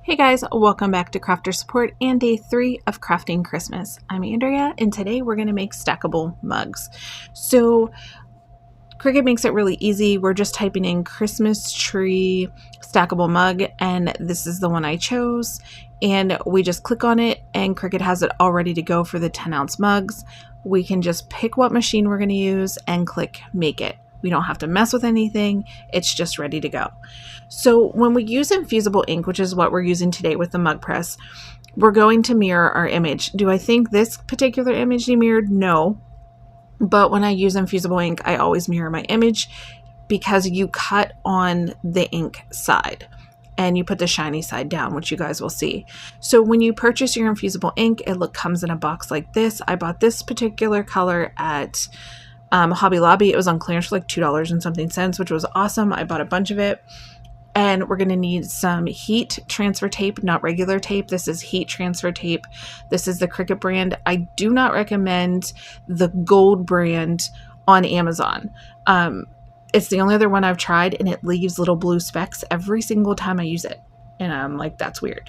Hey guys, welcome back to Crafter Support and day 3 of Crafting Christmas. I'm Andrea and today we're going to make stackable mugs. So Cricut makes it really easy. We're just typing in Christmas tree stackable mug and this is the one I chose, and we just click on it and Cricut has it all ready to go for the 10-ounce mugs. We can just pick what machine we're going to use and click make it. We don't have to mess with anything. It's just ready to go. So when we use Infusible ink, which is what we're using today with the mug press, we're going to mirror our image. Do I think this particular image needs mirrored? No. But when I use Infusible ink, I always mirror my image because you cut on the ink side and you put the shiny side down, which you guys will see. So when you purchase your Infusible ink, it comes in a box like this. I bought this particular color at Hobby Lobby. It was on clearance for like $2 and something cents, which was awesome. I bought a bunch of it. And we're going to need some heat transfer tape, not regular tape. This is heat transfer tape. This is the Cricut brand. I do not recommend the gold brand on Amazon. It's the only other one I've tried, and it leaves little blue specks every single time I use it. And I'm like, that's weird.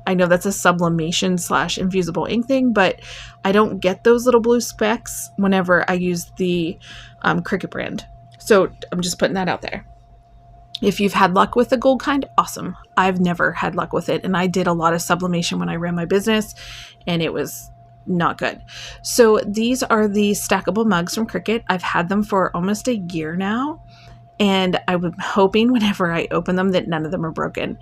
I know that's a sublimation / infusible ink thing, but I don't get those little blue specks whenever I use the Cricut brand. So I'm just putting that out there. If you've had luck with the gold kind, awesome. I've never had luck with it. And I did a lot of sublimation when I ran my business and it was not good. So these are the stackable mugs from Cricut. I've had them for almost a year now. And I'm hoping whenever I open them that none of them are broken.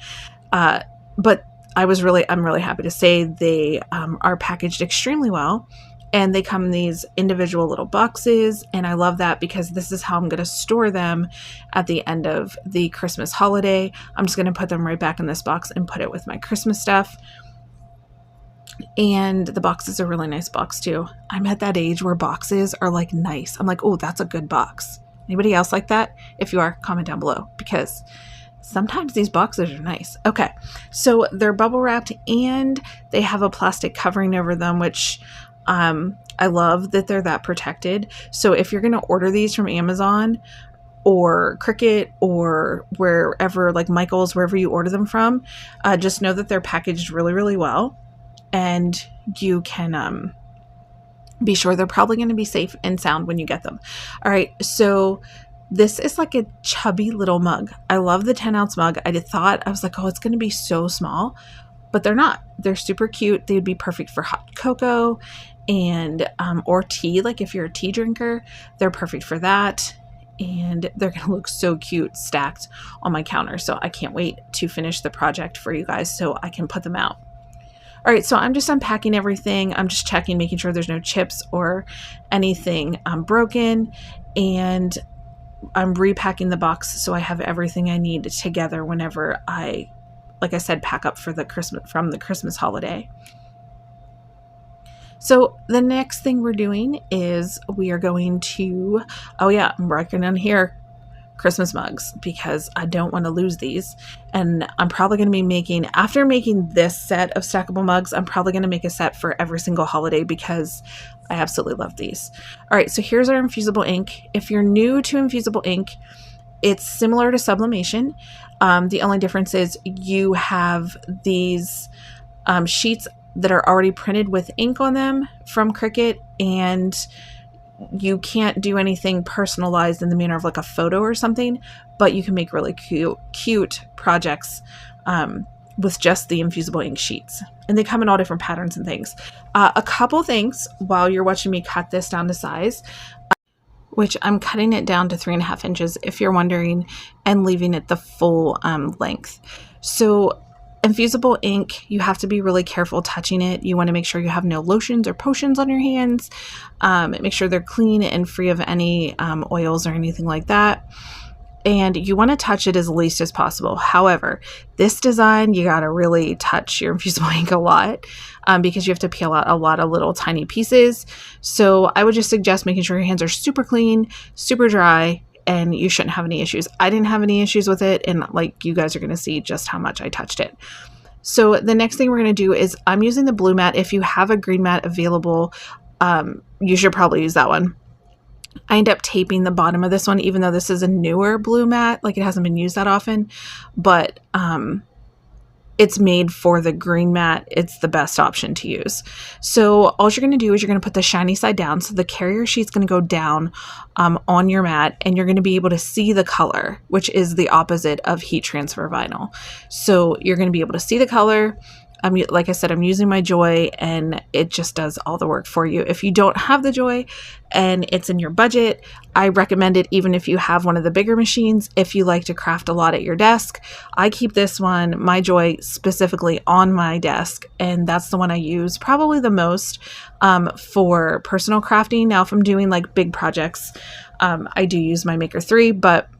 But I'm really happy to say they are packaged extremely well, and they come in these individual little boxes. And I love that because this is how I'm going to store them at the end of the Christmas holiday. I'm just going to put them right back in this box and put it with my Christmas stuff. And the box is a really nice box too. I'm at that age where boxes are like nice. I'm like, oh, that's a good box. Anybody else like that? If you are, comment down below because sometimes these boxes are nice. Okay, so they're bubble wrapped and they have a plastic covering over them, which I love that they're that protected. So if you're going to order these from Amazon or Cricut or wherever, like Michael's, wherever you order them from, just know that they're packaged really, really well. And you can be sure they're probably going to be safe and sound when you get them. All right, so this is like a chubby little mug. I love the 10-ounce mug. I was like, oh, it's going to be so small, but they're not. They're super cute. They would be perfect for hot cocoa and or tea. Like if you're a tea drinker, they're perfect for that. And they're going to look so cute stacked on my counter. So I can't wait to finish the project for you guys so I can put them out. All right, so I'm just unpacking everything. I'm just checking, making sure there's no chips or anything broken. And I'm repacking the box so I have everything I need together whenever I, like I said, pack up for the Christmas holiday. So the next thing we're doing is we are going to, I'm working on here Christmas mugs because I don't want to lose these. And I'm probably going to be after making this set of stackable mugs, I'm probably going to make a set for every single holiday because I absolutely love these. All right, so here's our Infusible ink. If you're new to Infusible ink, it's similar to sublimation. The only difference is you have these sheets that are already printed with ink on them from Cricut, and you can't do anything personalized in the manner of like a photo or something, but you can make really cute projects with just the Infusible ink sheets. And they come in all different patterns and things. A couple things while you're watching me cut this down to size, which I'm cutting it down to 3.5 inches if you're wondering, and leaving it the full length. So Infusible ink, you have to be really careful touching it. You want to make sure you have no lotions or potions on your hands. Make sure they're clean and free of any oils or anything like that. And you want to touch it as least as possible. However, this design, you got to really touch your Infusible ink a lot because you have to peel out a lot of little tiny pieces. So I would just suggest making sure your hands are super clean, super dry, and you shouldn't have any issues. I didn't have any issues with it, and like you guys are going to see just how much I touched it. So the next thing we're going to do is I'm using the blue mat. If you have a green mat available, you should probably use that one. I end up taping the bottom of this one, even though this is a newer blue mat, like it hasn't been used that often, but it's made for the green mat. It's the best option to use. So all you're going to do is you're going to put the shiny side down. So the carrier sheet's going to go down on your mat, and you're going to be able to see the color, which is the opposite of heat transfer vinyl. So you're going to be able to see the color. Like I said, I'm using my Joy, and it just does all the work for you. If you don't have the Joy and it's in your budget, I recommend it even if you have one of the bigger machines. If you like to craft a lot at your desk, I keep this one, my Joy, specifically on my desk, and that's the one I use probably the most for personal crafting. Now, if I'm doing like big projects, I do use my Maker 3, but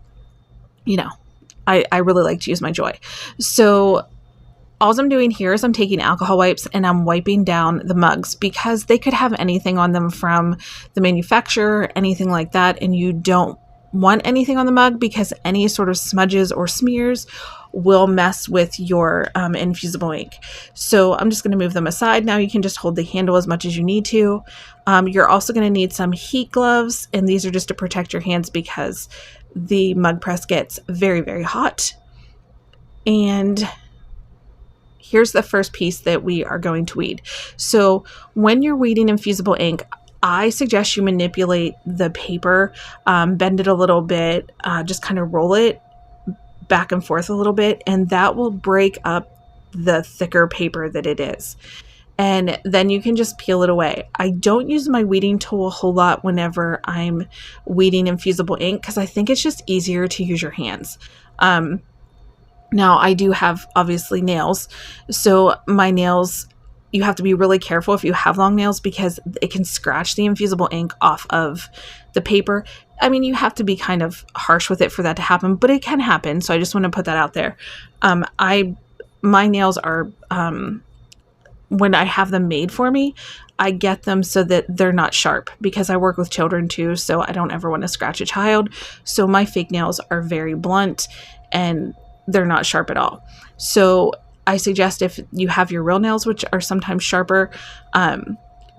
you know, I really like to use my Joy. So all I'm doing here is I'm taking alcohol wipes and I'm wiping down the mugs, because they could have anything on them from the manufacturer, anything like that, and you don't want anything on the mug because any sort of smudges or smears will mess with your infusible ink. So I'm just going to move them aside. Now you can just hold the handle as much as you need to. You're also going to need some heat gloves, and these are just to protect your hands because the mug press gets very, very hot. And here's the first piece that we are going to weed. So when you're weeding infusible ink, I suggest you manipulate the paper, bend it a little bit, just kind of roll it back and forth a little bit, and that will break up the thicker paper that it is. And then you can just peel it away. I don't use my weeding tool a whole lot whenever I'm weeding infusible ink because I think it's just easier to use your hands. Now, I do have, obviously, nails. So my nails, you have to be really careful if you have long nails because it can scratch the infusible ink off of the paper. I mean, you have to be kind of harsh with it for that to happen, but it can happen. So I just want to put that out there. My nails are, when I have them made for me, I get them so that they're not sharp because I work with children too. So I don't ever want to scratch a child. So my fake nails are very blunt and they're not sharp at all. So I suggest if you have your real nails, which are sometimes sharper,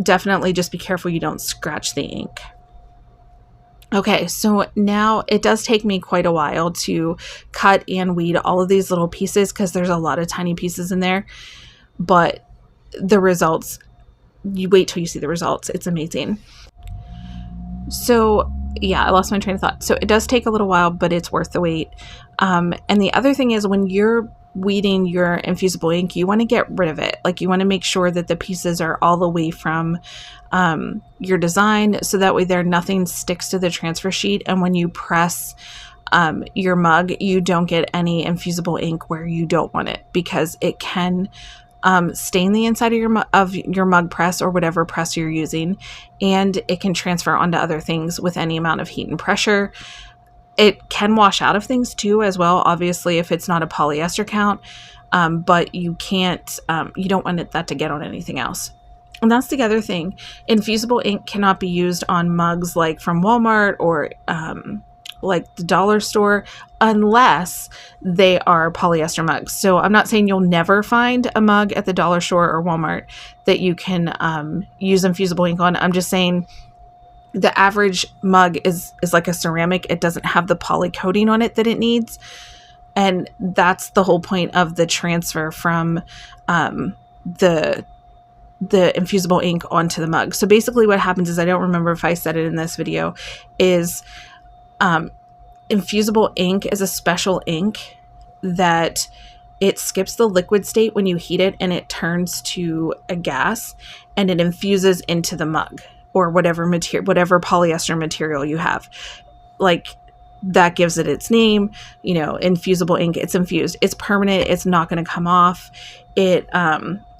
definitely just be careful you don't scratch the ink. Okay, so now it does take me quite a while to cut and weed all of these little pieces because there's a lot of tiny pieces in there, but the results, you wait till you see the results. It's amazing. So yeah, I lost my train of thought. So it does take a little while, but it's worth the wait. And the other thing is when you're weeding your infusible ink, you want to get rid of it. Like you want to make sure that the pieces are all away from your design, so that way nothing sticks to the transfer sheet. And when you press your mug, you don't get any infusible ink where you don't want it, because it can stain the inside of your mug press or whatever press you're using, and it can transfer onto other things with any amount of heat and pressure. It can wash out of things too as well, obviously, if it's not a polyester count, but you don't want that to get on anything else. And that's the other thing. Infusible ink cannot be used on mugs like from Walmart or like the dollar store unless they are polyester mugs. So I'm not saying you'll never find a mug at the dollar store or Walmart that you can use infusible ink on. I'm just saying the average mug is like a ceramic. It doesn't have the poly coating on it that it needs. And that's the whole point of the transfer from the infusible ink onto the mug. So basically what happens is, I don't remember if I said it in this video, is infusible ink is a special ink that it skips the liquid state when you heat it, and it turns to a gas, and it infuses into the mug or whatever polyester material you have. Like, that gives it its name. Infusible ink, it's infused, it's permanent, it's not going to come off. It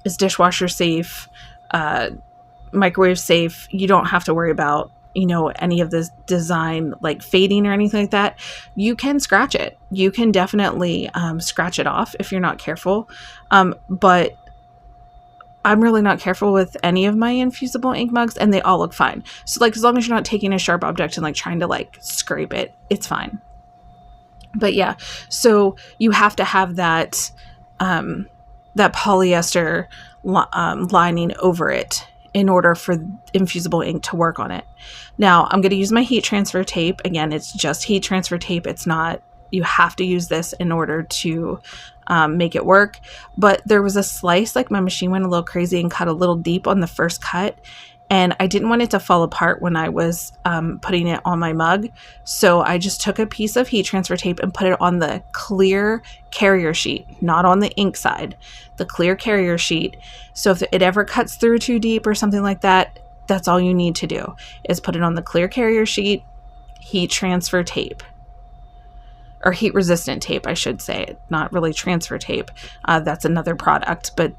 is dishwasher safe, microwave safe. You don't have to worry about any of this design like fading or anything like that. You can scratch it. You can definitely scratch it off if you're not careful. But I'm really not careful with any of my infusible ink mugs, and they all look fine. So like, as long as you're not taking a sharp object and like trying to like scrape it, it's fine. But yeah, so you have to have that polyester lining over it in order for infusible ink to work on it. Now I'm going to use my heat transfer tape. Again, it's just heat transfer tape. It's not, you have to use this in order to make it work. But there was a slice, like my machine went a little crazy and cut a little deep on the first cut. And I didn't want it to fall apart when I was putting it on my mug. So I just took a piece of heat transfer tape and put it on the clear carrier sheet, not on the ink side, the clear carrier sheet. So if it ever cuts through too deep or something like that, that's all you need to do is put it on the clear carrier sheet, heat transfer tape. Or heat resistant tape, I should say, not really transfer tape. That's another product, but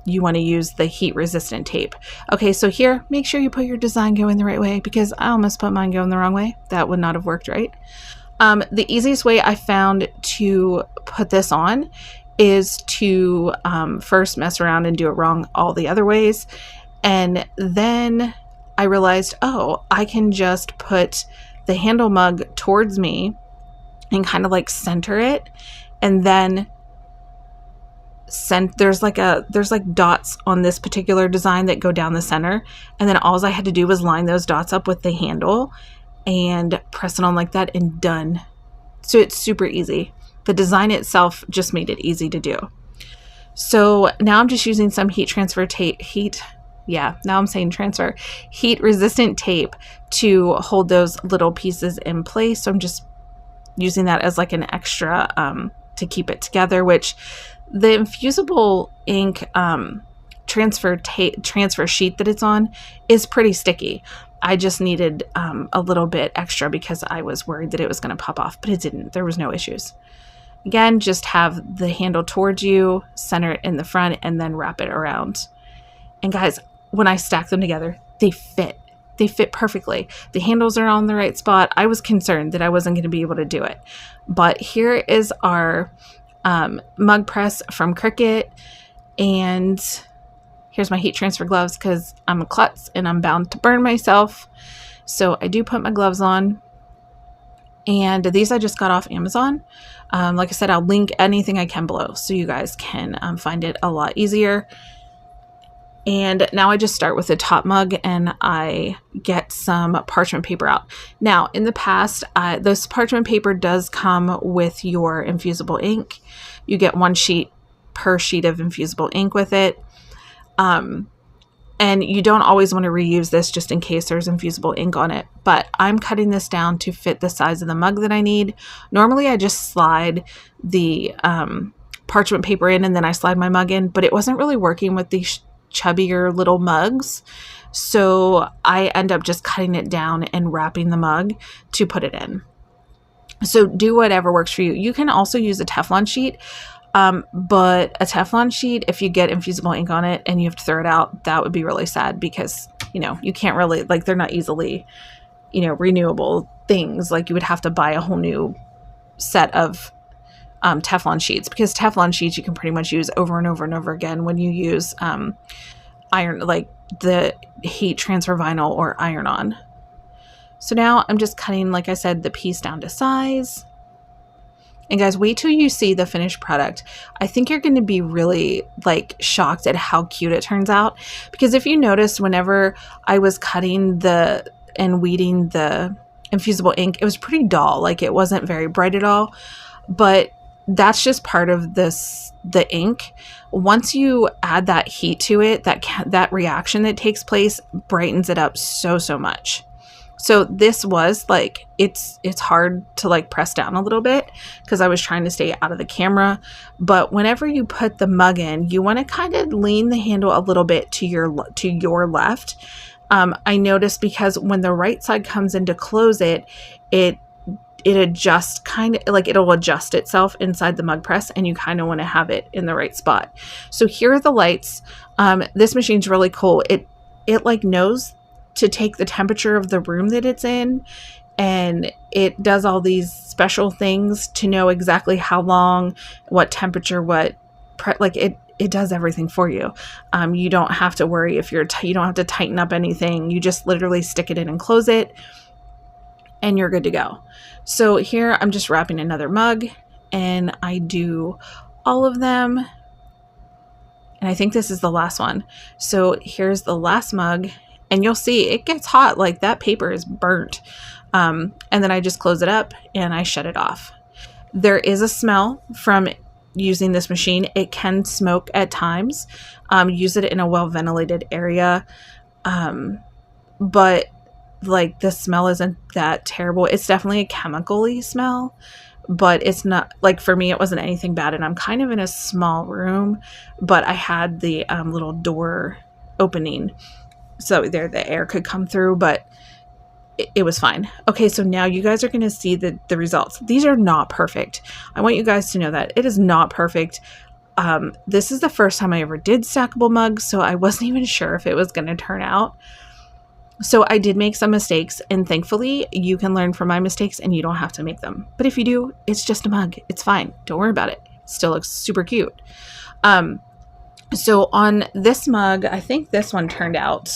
you want to use the heat resistant tape. Okay, so here, make sure you put your design going the right way, because I almost put mine going the wrong way. That would not have worked right. The easiest way I found to put this on is to first mess around and do it wrong all the other ways. And then I realized, oh, I can just put the handle mug towards me and kind of like center it, and then there's like dots on this particular design that go down the center, and then all I had to do was line those dots up with the handle and press it on like that, and done. So it's super easy. The design itself just made it easy to do. So now I'm just using some heat resistant tape to hold those little pieces in place. So I'm just using that as like an extra to keep it together, which the Infusible ink transfer sheet that it's on is pretty sticky. I just needed a little bit extra because I was worried that it was going to pop off, but it didn't. There was no issues. Again, just have the handle towards you, center it in the front, and then wrap it around. And guys, when I stack them together, they fit. They fit perfectly. The handles are on the right spot. I was concerned that I wasn't going to be able to do it. But here is our mug press from Cricut. And here's my heat transfer gloves because I'm a klutz and I'm bound to burn myself. So I do put my gloves on. And these I just got off Amazon. Like I said, I'll link anything I can below so you guys can find it a lot easier. And now I just start with the top mug and I get some parchment paper out. Now, in the past, this parchment paper does come with your Infusible ink. You get 1 sheet per sheet of Infusible ink with it. And you don't always want to reuse this just in case there's Infusible ink on it. But I'm cutting this down to fit the size of the mug that I need. Normally, I just slide the parchment paper in and then I slide my mug in. But it wasn't really working with these chubbier little mugs, so I end up just cutting it down and wrapping the mug to put it in. So do whatever works for you. You can also use a Teflon sheet, but a Teflon sheet, if you get Infusible ink on it and you have to throw it out, that would be really sad because, you know, you can't really, like, they're not easily, you know, renewable things. Like, you would have to buy a whole new set of Teflon sheets, because Teflon sheets you can pretty much use over and over and over again when you use iron, like the heat transfer vinyl or iron-on. So now I'm just cutting, like I said, the piece down to size. And guys, wait till you see the finished product. I think you're going to be really like shocked at how cute it turns out, because if you notice, whenever I was cutting and weeding the Infusible ink, it was pretty dull. Like, it wasn't very bright at all. But that's just part of the ink. Once you add that heat to it, that reaction that takes place brightens it up so much. So this was like, it's hard to like press down a little bit because I was trying to stay out of the camera. But whenever you put the mug in, you want to kind of lean the handle a little bit to your left. I noticed because when the right side comes in to close it adjusts, kind of like it'll adjust itself inside the mug press, and you kind of want to have it in the right spot. So here are the lights. This machine's really cool. It like knows to take the temperature of the room that it's in, and it does all these special things to know exactly how long, what temperature, it does everything for you. You don't have to worry if you don't have to tighten up anything. You just literally stick it in and close it, and you're good to go. So here I'm just wrapping another mug, and I do all of them. And I think this is the last one. So here's the last mug, and you'll see it gets hot. Like, that paper is burnt. And then I just close it up and I shut it off. There is a smell from using this machine. It can smoke at times. Use it in a well-ventilated area. But like the smell isn't that terrible. It's definitely a chemical-y smell, but it's not, like, for me, it wasn't anything bad. And I'm kind of in a small room, but I had the little door opening, so there the air could come through, but it was fine. Okay, so now you guys are going to see the results. These are not perfect. I want you guys to know that it is not perfect. This is the first time I ever did stackable mugs, so I wasn't even sure if it was going to turn out. So I did make some mistakes, and thankfully you can learn from my mistakes and you don't have to make them. But if you do, it's just a mug. It's fine. Don't worry about it. It still looks super cute. So on this mug, I think this one turned out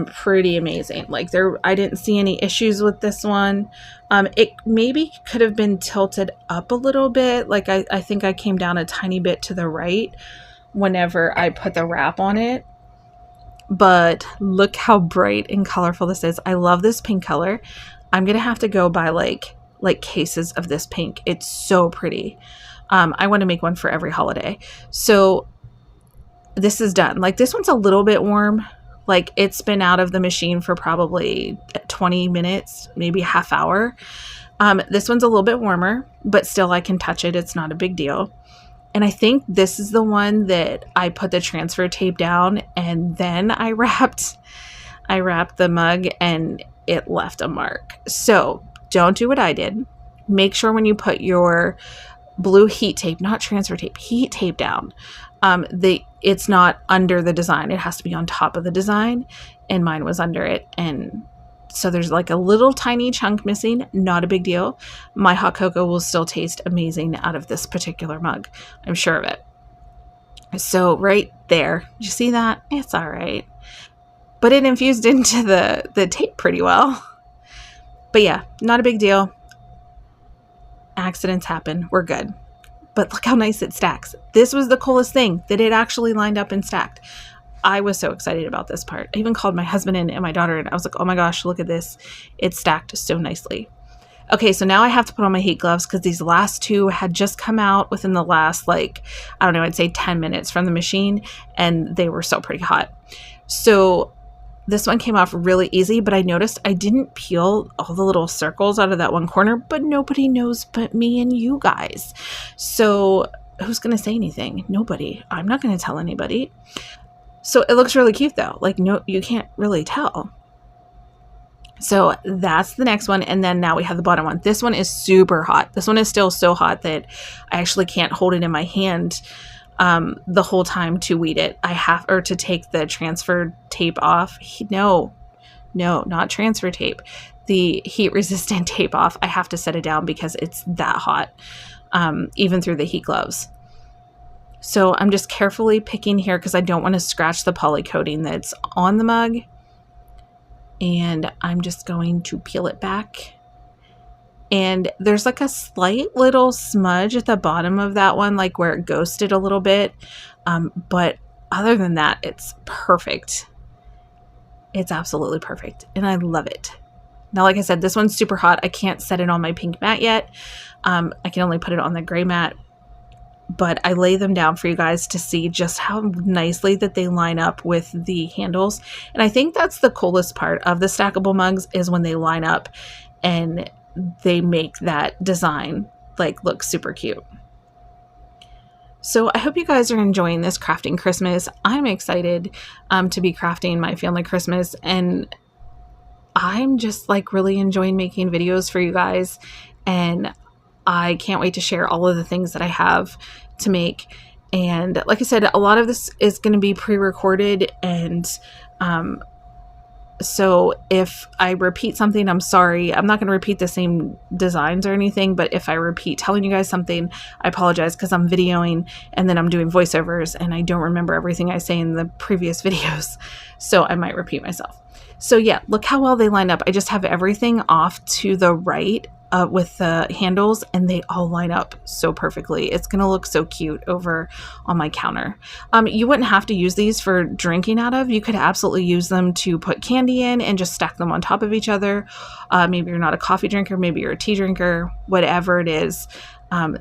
pretty amazing. Like, I didn't see any issues with this one. It maybe could have been tilted up a little bit. Like, I think I came down a tiny bit to the right whenever I put the wrap on it. But look how bright and colorful this is. I love this pink color. I'm going to have to go buy like cases of this pink. It's so pretty. I want to make one for every holiday. So this is done. Like, this one's a little bit warm. Like, it's been out of the machine for probably 20 minutes, maybe a half hour. This one's a little bit warmer, but still I can touch it. It's not a big deal. And I think this is the one that I put the transfer tape down, and then I wrapped the mug, and it left a mark. So don't do what I did. Make sure when you put your blue heat tape, not transfer tape, heat tape down, it's not under the design. It has to be on top of the design, and mine was under it. And so there's like a little tiny chunk missing. Not a big deal. My hot cocoa will still taste amazing out of this particular mug. I'm sure of it. So right there, did you see that? It's all right. But it infused into the tape pretty well. But yeah, not a big deal. Accidents happen. We're good. But look how nice it stacks. This was the coolest thing, that it actually lined up and stacked. I was so excited about this part. I even called my husband in and my daughter, and I was like, oh my gosh, look at this. It stacked so nicely. Okay, so now I have to put on my heat gloves because these last two had just come out within the last, like, I don't know, I'd say 10 minutes from the machine, and they were still pretty hot. So this one came off really easy, but I noticed I didn't peel all the little circles out of that one corner, but nobody knows but me and you guys. So who's going to say anything? Nobody. I'm not going to tell anybody. So it looks really cute though. Like, no, you can't really tell. So that's the next one. And then now we have the bottom one. This one is super hot. This one is still so hot that I actually can't hold it in my hand the whole time to weed it. To take the transfer tape off. No, not transfer tape. The heat resistant tape off. I have to set it down because it's that hot, even through the heat gloves. So I'm just carefully picking here because I don't want to scratch the poly coating that's on the mug. And I'm just going to peel it back. And there's like a slight little smudge at the bottom of that one, like where it ghosted a little bit. But other than that, it's perfect. It's absolutely perfect. And I love it. Now, like I said, this one's super hot. I can't set it on my pink mat yet. I can only put it on the gray mat. But I lay them down for you guys to see just how nicely that they line up with the handles. And I think that's the coolest part of the stackable mugs, is when they line up and they make that design like look super cute. So I hope you guys are enjoying this crafting Christmas. I'm excited to be crafting my family Christmas, and I'm just like really enjoying making videos for you guys, and I can't wait to share all of the things that I have to make. And like I said, a lot of this is going to be pre-recorded, and so if I repeat something, I'm sorry. I'm not going to repeat the same designs or anything, but if I repeat telling you guys something, I apologize, because I'm videoing and then I'm doing voiceovers and I don't remember everything I say in the previous videos, so I might repeat myself. So yeah, look how well they line up. I just have everything off to the right with the handles, and they all line up so perfectly. It's gonna look so cute over on my counter. You wouldn't have to use these for drinking out of. You could absolutely use them to put candy in and just stack them on top of each other. Maybe you're not a coffee drinker, maybe you're a tea drinker, whatever it is.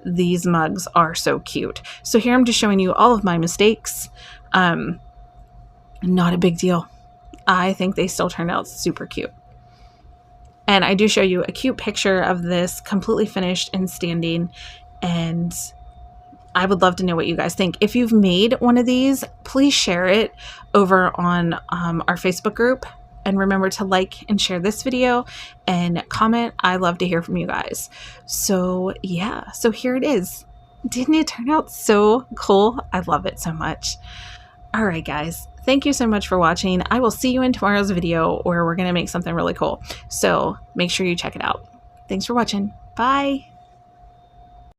These mugs are so cute. So here I'm just showing you all of my mistakes. Not a big deal. I think they still turned out super cute. And I do show you a cute picture of this completely finished and standing. And I would love to know what you guys think. If you've made one of these, please share it over on our Facebook group. And remember to like and share this video and comment. I love to hear from you guys. So yeah, so here it is. Didn't it turn out so cool? I love it so much. All right, guys. Thank you so much for watching. I will see you in tomorrow's video where we're going to make something really cool. So make sure you check it out. Thanks for watching. Bye.